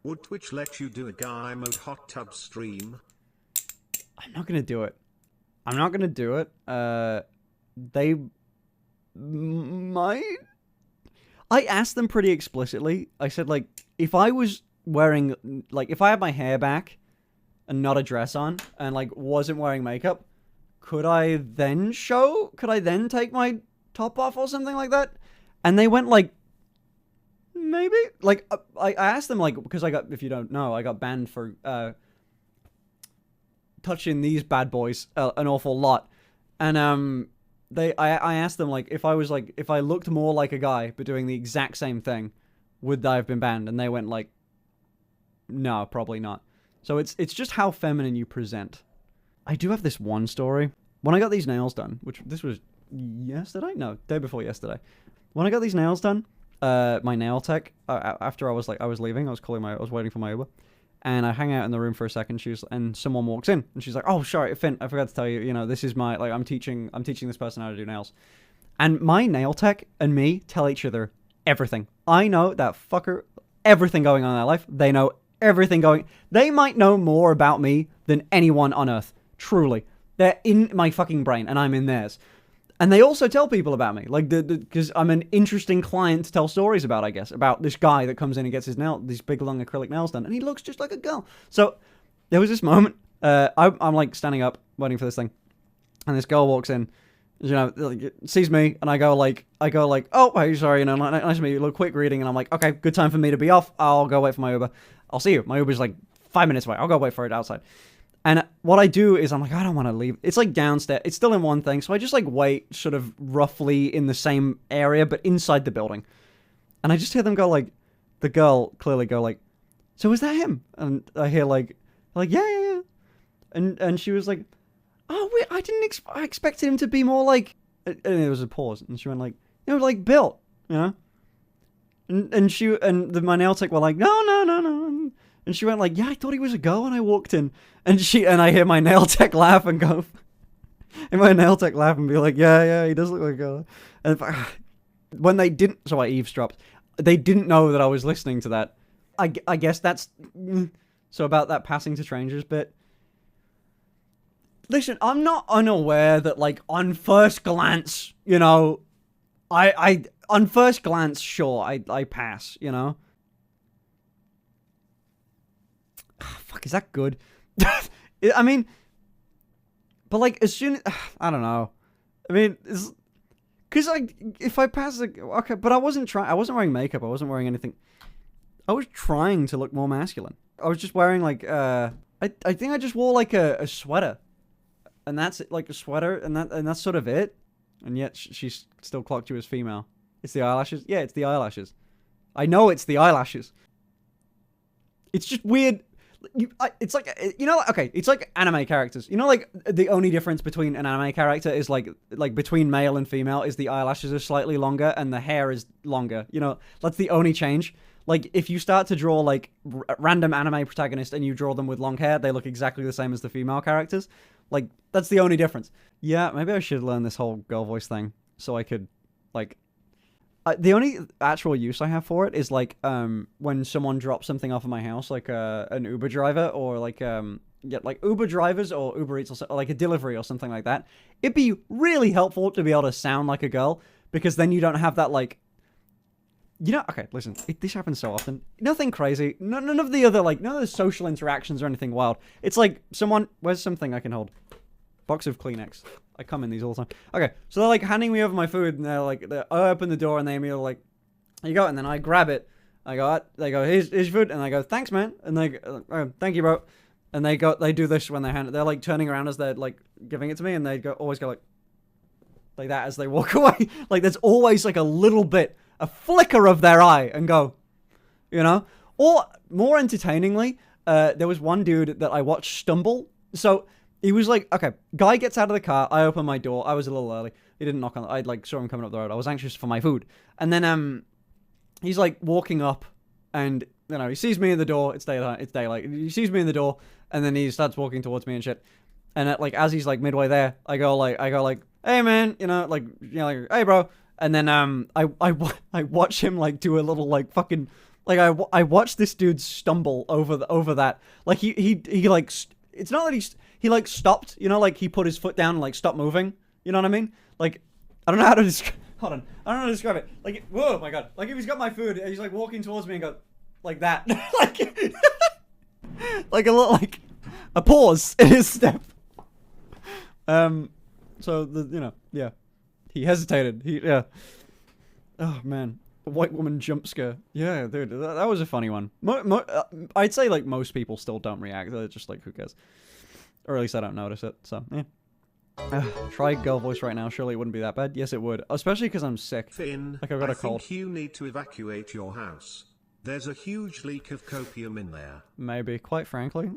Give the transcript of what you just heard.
Would Twitch let you do a guy mode hot tub stream? I'm not gonna do it. I'm not gonna do it. They might. I asked them pretty explicitly. I said, like, if I was wearing, like, if I had my hair back and not a dress on and, like, wasn't wearing makeup, could I then take my top off or something like that? And they went, like, maybe? Like, I asked them, like, because if you don't know, I got banned for, touching these bad boys an awful lot. And, I asked them, like, if I looked more like a guy, but doing the exact same thing, would I have been banned? And they went, like, no, probably not. So it's just how feminine you present. I do have this one story. When I got these nails done, which this was yesterday? No, day before yesterday. When I got these nails done, my nail tech, after I was leaving, I was waiting for my Uber, and I hang out in the room for a second, and someone walks in, and she's like, oh, sorry, Finn, I forgot to tell you, you know, this is my, like, I'm teaching this person how to do nails. And my nail tech and me tell each other everything. I know that fucker, everything going on in their life. They know everything they might know more about me than anyone on earth. Truly. They're in my fucking brain, and I'm in theirs. And they also tell people about me, like, because I'm an interesting client to tell stories about, I guess, about this guy that comes in and gets these big, long acrylic nails done, and he looks just like a girl. So, there was this moment, I'm, like, standing up, waiting for this thing, and this girl walks in, you know, like, sees me, and I go, like, oh, hey, sorry, you know, nice to meet you, a little quick greeting, and I'm like, okay, good time for me to be off, I'll go wait for my Uber. I'll see you. My Uber's, like, 5 minutes away. I'll go wait for it outside. And what I do is I'm like, I don't want to leave. It's like downstairs. It's still in one thing. So I just like wait sort of roughly in the same area, but inside the building. And I just hear them go like, the girl clearly go like, so is that him? And I hear like, yeah. And she was like, oh, wait, I expected him to be more like, and there was a pause. And she went like, you know, like built, you know? And my nail tech were like, no. And she went like, yeah, I thought he was a girl when I walked in. And I hear my nail tech laugh and go, and my nail tech laugh and be like, yeah, he does look like a girl. And when they didn't, so I eavesdropped. They didn't know that I was listening to that. I guess that's, so about that passing to strangers bit. Listen, I'm not unaware that, like, on first glance, you know, on first glance, sure, I pass, you know? Fuck, is that good? I mean, but like, as soon as, I don't know. I mean, because like, if I pass, like, okay, but I wasn't wearing makeup, I wasn't wearing anything. I was trying to look more masculine. I was just wearing like, I think I just wore like a sweater. And that's it, like a sweater, and that's sort of it. And yet, she's still clocked you as female. It's the eyelashes? Yeah, it's the eyelashes. I know it's the eyelashes. It's just weird. It's like, you know, okay, it's like anime characters. You know, like, the only difference between an anime character is, like between male and female is the eyelashes are slightly longer and the hair is longer. You know, that's the only change. Like, if you start to draw, like, random anime protagonists and you draw them with long hair, they look exactly the same as the female characters. Like, that's the only difference. Yeah, maybe I should learn this whole girl voice thing so I could, like... the only actual use I have for it is, like, when someone drops something off of my house, like an Uber driver, or, like, like Uber drivers or Uber Eats, or like a delivery or something like that. It'd be really helpful to be able to sound like a girl, because then you don't have that, like... You know, okay, listen, this happens so often. Nothing crazy. None of the other, like, none of the social interactions or anything wild. It's like, where's something I can hold? Box of Kleenex. I come in these all the time. Okay, so they're, like, handing me over my food, and they're, like, I open the door, and they immediately, like, here you go, and then I grab it. They go, here's your food, and I go, thanks, man. And they go, oh, thank you, bro. And they do this when they hand it. They're, like, turning around as they're, like, giving it to me, and they always go, like that as they walk away. Like, there's always, like, a little bit, a flicker of their eye, and go, you know? Or, more entertainingly, there was one dude that I watched stumble. So, he was like, okay, guy gets out of the car, I open my door, I was a little early. He didn't knock on, I, like, saw him coming up the road. I was anxious for my food. And then, he's, like, walking up, and, you know, he sees me in the door, it's daylight. He sees me in the door, and then he starts walking towards me and shit. And, like, as he's, like, midway there, I go, like, hey, man, you know, like, hey, bro. And then, I watch him, like, do a little, like, fucking Like I watched this dude stumble over that. Like he like it's not that he like stopped. You know, like he put his foot down and like stopped moving. You know what I mean? Like I don't know how to describe. Hold on, I don't know how to describe it. Like whoa, my god! Like if he's got my food, and he's like walking towards me and go like that, like a little like a pause in his step. So yeah, he hesitated. Oh man. A white woman jump scare. Yeah, dude, that was a funny one. I'd say, like, most people still don't react. They're just like, who cares? Or at least I don't notice it, so, yeah. Try girl voice right now. Surely it wouldn't be that bad. Yes, it would. Especially because I'm sick. Finn, like I've got a cold. I think you need to evacuate your house. There's a huge leak of copium in there. Maybe, quite frankly.